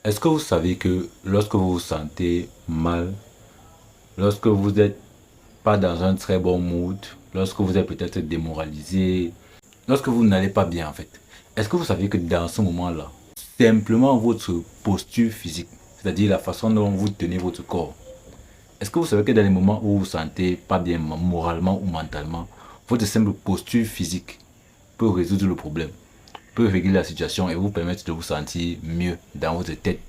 Est-ce que vous savez que lorsque vous vous sentez mal, lorsque vous n'êtes pas dans un très bon mood, lorsque vous êtes peut-être démoralisé, lorsque vous n'allez pas bien en fait, est-ce que vous savez que dans ce moment-là, simplement votre posture physique, c'est-à-dire la façon dont vous tenez votre corps, est-ce que vous savez que dans les moments où vous vous sentez pas bien moralement ou mentalement, votre simple posture physique peut résoudre le problème, peut régler la situation et vous permettre de vous sentir mieux dans votre tête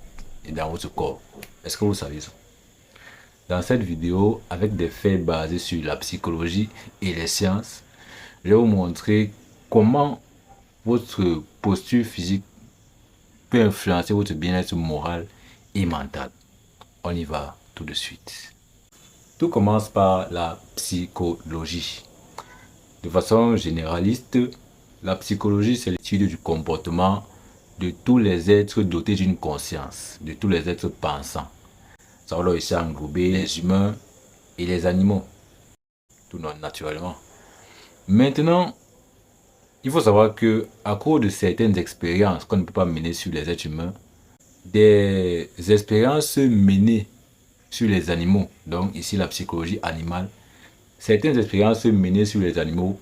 et dans votre corps. Est-ce que vous savez ça? Dans cette vidéo, avec des faits basés sur la psychologie et les sciences, je vais vous montrer comment votre posture physique peut influencer votre bien-être moral et mental. On y va tout de suite. Tout commence par la psychologie. De façon généraliste, la psychologie, c'est l'étude du comportement de tous les êtres dotés d'une conscience, de tous les êtres pensants. Ça va aussi englober les humains et les animaux, tout naturellement. Maintenant, il faut savoir que à cause de certaines expériences qu'on ne peut pas mener sur les êtres humains, des expériences menées sur les animaux, donc ici la psychologie animale, certaines expériences menées sur les animaux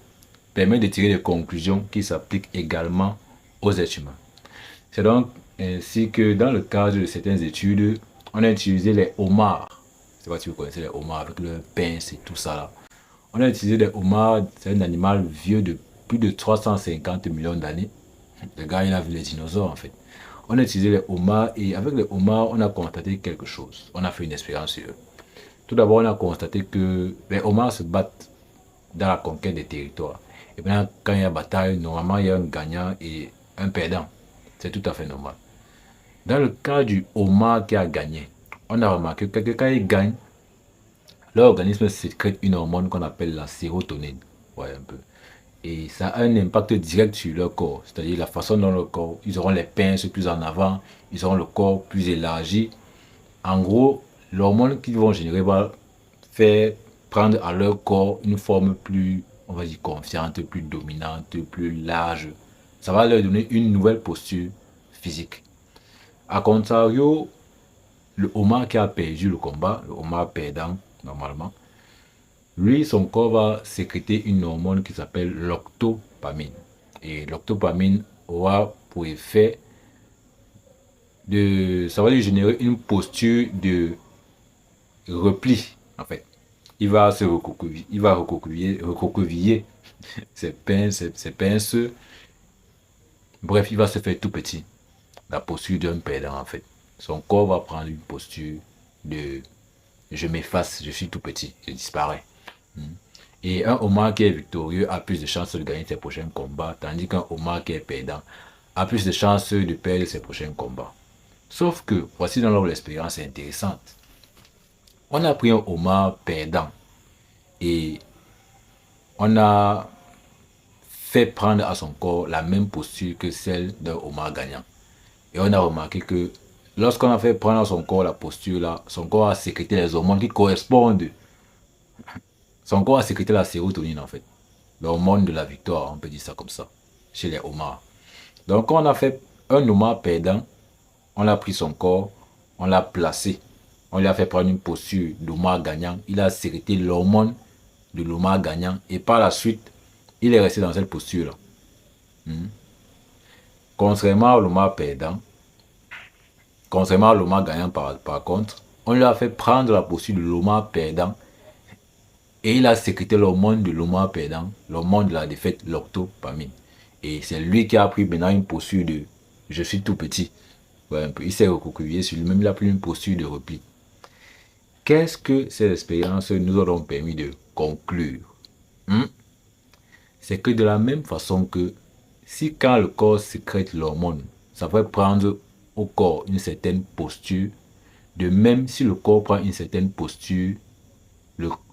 permettent de tirer des conclusions qui s'appliquent également aux êtres humains. C'est donc ainsi que dans le cadre de certaines études, on a utilisé les homards. Je ne sais pas si vous connaissez les homards avec leurs pinces et tout ça là. On a utilisé les homards, c'est un animal vieux de plus de 350 millions d'années. Le gars, il a vu les dinosaures en fait. On a utilisé les homards et avec les homards, on a constaté quelque chose. On a fait une expérience sur eux. Tout d'abord, on a constaté que les homards se battent dans la conquête des territoires. Et maintenant, quand il y a bataille, normalement, il y a un gagnant et un perdant. C'est tout à fait normal. Dans le cas du homard qui a gagné, on a remarqué que quand il gagne, l'organisme sécrète une hormone qu'on appelle la sérotonine. Ouais, un peu. Et ça a un impact direct sur leur corps. C'est-à-dire la façon dont leur corps, ils auront les pinces plus en avant, ils auront le corps plus élargi. En gros, l'hormone qu'ils vont générer va faire prendre à leur corps une forme plus, on va dire, confiante, plus dominante, plus large. Ça va leur donner une nouvelle posture physique. A contrario, le homard qui a perdu le combat, le homard perdant, normalement, lui, son corps va sécréter une hormone qui s'appelle l'octopamine. Et l'octopamine aura pour effet de, ça va lui générer une posture de repli, en fait. Il va se recroqueviller, recroqueviller ses pinces. Bref, il va se faire tout petit. La posture d'un perdant, en fait. Son corps va prendre une posture de je m'efface, je suis tout petit, je disparais. Et un homard qui est victorieux a plus de chances de gagner ses prochains combats, tandis qu'un homard qui est perdant a plus de chances de perdre ses prochains combats. Sauf que, voici dans leur l'expérience intéressante. On a pris un homard perdant et on a fait prendre à son corps la même posture que celle d'un homard gagnant. Et on a remarqué que lorsqu'on a fait prendre à son corps la posture là, son corps a sécrété les hormones qui correspondent. Son corps a sécrété la sérotonine en fait. L'hormone de la victoire, on peut dire ça comme ça, chez les homards. Donc quand on a fait un homard perdant, on a pris son corps, on l'a placé, on lui a fait prendre une posture d'homard gagnant, il a sécrété l'hormone de l'homard gagnant et par la suite, il est resté dans cette posture-là. Contrairement à l'homard perdant, contrairement à l'homard gagnant par contre, on lui a fait prendre la posture de l'homard perdant et il a sécrété l'hormone de l'homard perdant, l'hormone de la défaite, l'octopamine. Et c'est lui qui a pris maintenant une posture de je suis tout petit. Ouais, un peu. Il s'est recroquevillé sur lui-même, il a pris une posture de repli. Qu'est-ce que ces expériences nous ont permis de conclure? C'est que de la même façon que si quand le corps sécrète l'hormone, ça va prendre au corps une certaine posture, de même si le corps prend une certaine posture,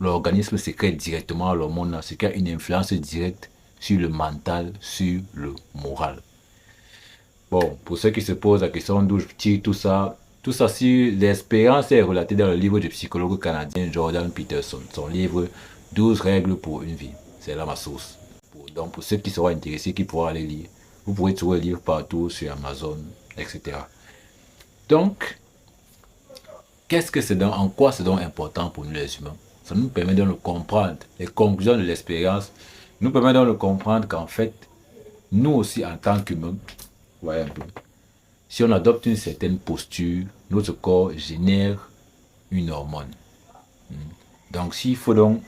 l'organisme sécrète directement l'hormone, ce qui a une influence directe sur le mental, sur le moral. Bon, pour ceux qui se posent la question d'où je tire tout ça, si l'expérience est relatée dans le livre du psychologue canadien Jordan Peterson, son livre 12 règles pour une vie. C'est là ma source. Donc, pour ceux qui seront intéressés, qui pourront aller lire, vous pourrez trouver le livre partout sur Amazon, etc. Donc, qu'est-ce que c'est donc, en quoi c'est donc important pour nous les humains? Ça nous permet de le comprendre. Les conclusions de l'expérience nous permettent de le comprendre qu'en fait, nous aussi en tant qu'humains, voyez un peu, si on adopte une certaine posture, notre corps génère une hormone. Donc, s'il faut donc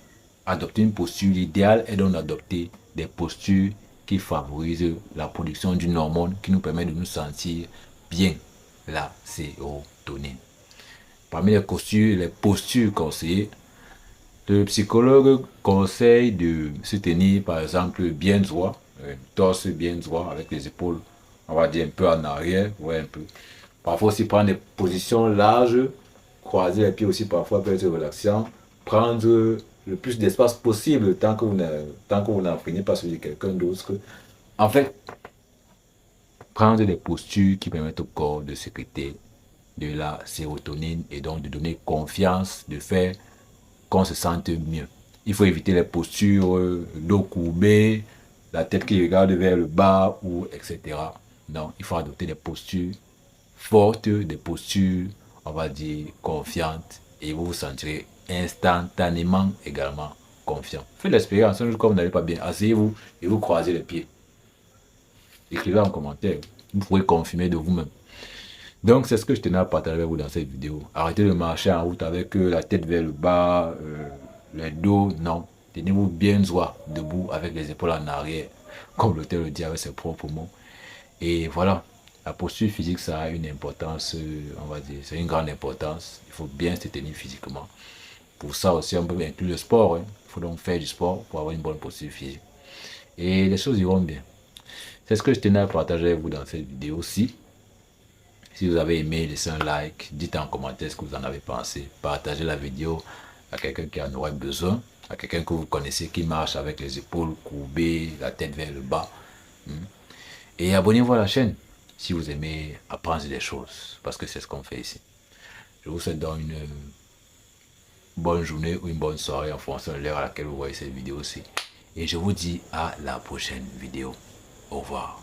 adopter une posture, l'idéal est donc d'adopter des postures qui favorisent la production d'une hormone qui nous permet de nous sentir bien, la sérotonine. Parmi les postures conseillées, le psychologue conseille de se tenir par exemple bien droit, torse bien droit avec les épaules, on va dire un peu en arrière, ouais, un peu. Parfois aussi prendre des positions larges, croiser les pieds aussi parfois peut être relaxant, prendre le plus d'espace possible tant que vous n'enfreignez pas celui de quelqu'un d'autre. En fait, prendre des postures qui permettent au corps de sécréter de la sérotonine et donc de donner confiance, de faire qu'on se sente mieux. Il faut éviter les postures, dos courbé, la tête qui regarde vers le bas, ou etc. Non, il faut adopter des postures fortes, des postures, on va dire, confiantes, et vous vous sentirez instantanément également confiant. Faites l'expérience, un jour quand vous n'allez pas bien, asseyez-vous et vous croisez les pieds. Écrivez en commentaire, vous pourrez confirmer de vous-même. Donc, c'est ce que je tenais à partager avec vous dans cette vidéo. Arrêtez de marcher en route avec la tête vers le bas, le dos, non. Tenez-vous bien droit, debout, avec les épaules en arrière, comme l'auteur le dit avec ses propres mots. Et voilà, la posture physique, ça a une importance, on va dire, c'est une grande importance. Il faut bien se tenir physiquement. Pour ça aussi, on peut inclure le sport. Hein. Il faut donc faire du sport pour avoir une bonne posture physique. Et les choses iront bien. C'est ce que je tenais à partager avec vous dans cette vidéo aussi. Si vous avez aimé, laissez un like, dites en commentaire ce que vous en avez pensé. Partagez la vidéo à quelqu'un qui en aurait besoin, à quelqu'un que vous connaissez qui marche avec les épaules courbées, la tête vers le bas. Et abonnez-vous à la chaîne si vous aimez apprendre des choses, parce que c'est ce qu'on fait ici. Je vous souhaite donc une bonne journée ou une bonne soirée en fonction de l'heure à laquelle vous voyez cette vidéo aussi. Et je vous dis à la prochaine vidéo. Au revoir.